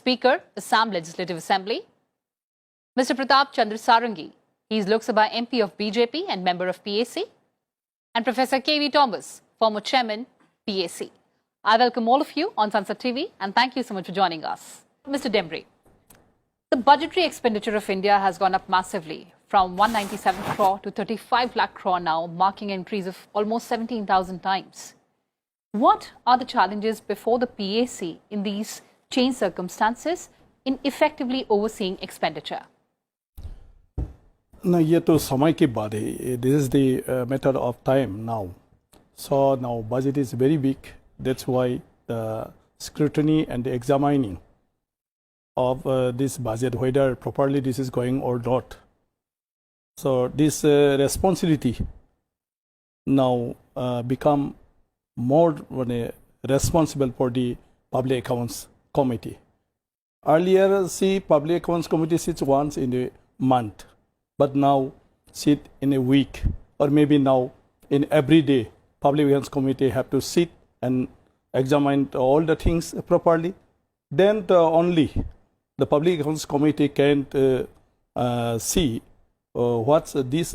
Speaker, Assam Legislative Assembly. Mr. Pratap Chandra Sarangi, he is Lok Sabha MP of BJP and member of PAC. And Professor K.V. Thomas, former chairman, PAC. I welcome all of you on Sansad TV and thank you so much for joining us. Mr. Dembre, the budgetary expenditure of India has gone up massively from 197 crore to 35 lakh crore now, marking an increase of almost 17,000 times. What are the challenges before the PAC in these changed circumstances in effectively overseeing expenditure? No, ये तो समय की बात है. This is the matter of time now. So now budget is very big. That's why the scrutiny and the examining of this budget, whether properly this is going or not. So this responsibility now become more responsible for the Public Accounts Committee. Earlier, see, Public Accounts Committee sits once in a month, but now sit in a week, or maybe now in every day. Public Accounts Committee have to sit and examine all the things properly. Then only the Public Accounts Committee can see what these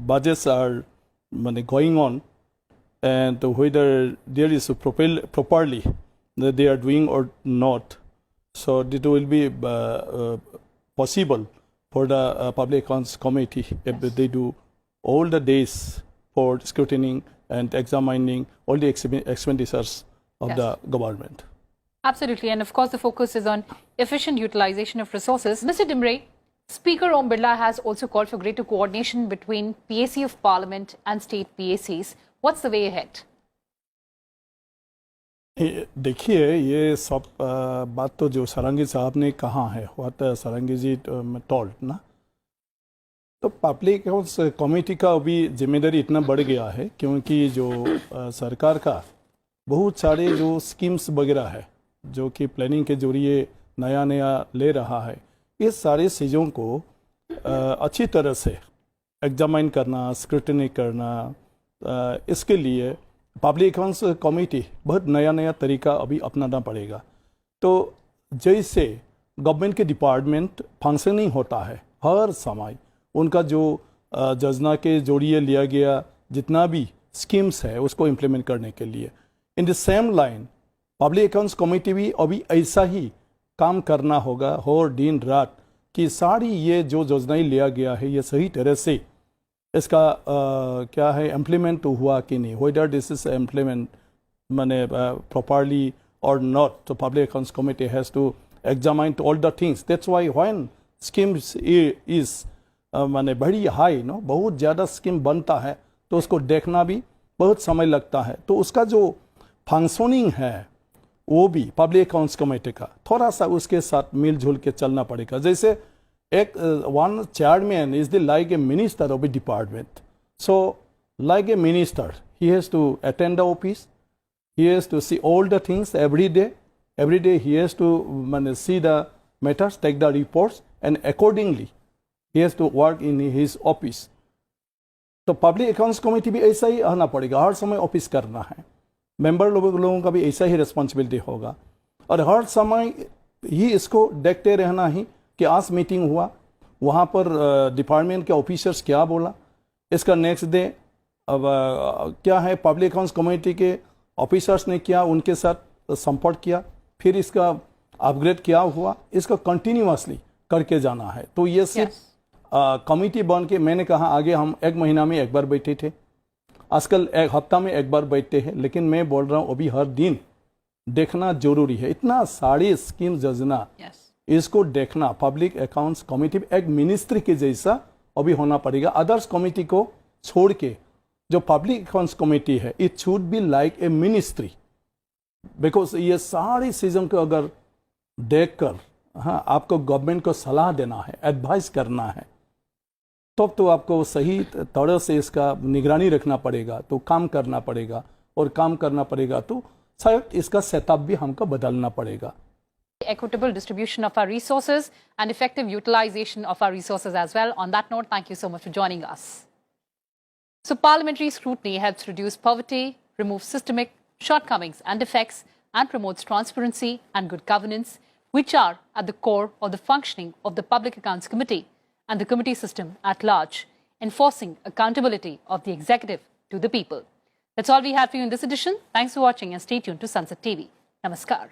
budgets are going on and whether there is properly that they are doing or not. So it will be possible for the Public Accounts Committee if they do all the days for scrutinying and examining all the expenditures of the government. Absolutely, and of course the focus is on efficient utilization of resources. Mr. Dembre, Speaker Om Birla has also called for greater coordination between PAC of Parliament and state PACs. What's the way ahead? देखिए, ये सब बात तो जो सारंगी साहब ने कहा है, what सारंगी जी told ना, तो पब्लिक अकाउंट्स कमेटी का अभी जिम्मेदारी इतना बढ़ गया है क्योंकि जो सरकार का बहुत सारे जो स्कीम्स वगैरह है जो कि प्लानिंग के जरिए नया ले रहा है, ये सारी चीज़ों को अच्छी तरह से एग्जामिन करना, स्क्रूटनी करना, इसके लिए पब्लिक अकाउंट्स कमेटी बहुत नया तरीका अभी अपनाना पड़ेगा. तो जैसे गवर्नमेंट के डिपार्टमेंट फंक्शनिंग होता है हर समय, उनका जो योजना के जरिए लिया गया जितना भी स्कीम्स है उसको इम्प्लीमेंट करने के लिए, in the same line public accounts committee भी अभी ऐसा ही काम करना होगा और दिन रात कि सारी ये जो योजनाएं लिया गया है ये सही तरह से इसका क्या है इम्प्लीमेंट हुआ कि नहीं, वेदर दिस इज इम्प्लीमेंट माने प्रॉपर्ली और नॉट. तो public accounts committee has to examine all the things. That's why when schemes is माने बड़ी हाई नो, बहुत ज़्यादा स्कीम बनता है तो उसको देखना भी बहुत समय लगता है. तो उसका जो फंक्शनिंग है वो भी पब्लिक अकाउंट्स कमेटी का थोड़ा सा उसके साथ मिलजुल के चलना पड़ेगा. जैसे एक one chairman is the like a minister of a department. So like a minister he has to attend the office, he has to see all the things every day he has to माने see the matters, take the reports and accordingly he has to work in his office. तो public accounts committee भी ऐसा ही आना पड़ेगा, हर समय office करना है. Member लोगों का भी ऐसा ही रिस्पॉन्सिबिलिटी होगा और हर समय ही इसको देखते रहना ही कि आज मीटिंग हुआ, वहाँ पर डिपार्टमेंट के ऑफिसर्स क्या बोला, इसका नेक्स्ट डे अब क्या है पब्लिक अकाउंट्स कमेटी के ऑफिसर्स ने क्या उनके साथ संपर्क किया, फिर इसका अपग्रेड क्या हुआ, इसका कंटिन्यूअसली करके जाना है. तो ये सिर्फ कमिटी बन के, मैंने कहा आगे हम एक महीना में एक बार बैठे थे, आजकल एक हफ्ता में एक बार बैठते हैं, लेकिन मैं बोल रहा हूँ अभी हर दिन देखना जरूरी है. इतना सारी स्कीम योजना इसको देखना पब्लिक अकाउंट्स कमेटी एक मिनिस्ट्री के जैसा अभी होना पड़ेगा. अदर्स कमेटी को छोड़ के जो पब्लिक अकाउंट्स कमेटी है it should be like a ministry, because ये सारी चीज़ों को अगर देखकर हाँ आपको गवर्नमेंट को सलाह देना है, एडवाइस करना है, तब तो आपको सही तरह से इसका निगरानी रखना पड़ेगा, तो काम करना पड़ेगा और काम करना पड़ेगा तो शायद इसका सेटअप भी हमको बदलना पड़ेगा. Equitable distribution of our resources and effective utilization of our resources as well. On that note, thank you so much for joining us. So parliamentary scrutiny helps reduce poverty, remove systemic shortcomings and defects, and promotes transparency and good governance. which are at the core of the functioning of the Public Accounts Committee and the committee system at large, enforcing accountability of the executive to the people. That's all we have for you in this edition. Thanks for watching and stay tuned to Sunset TV. Namaskar.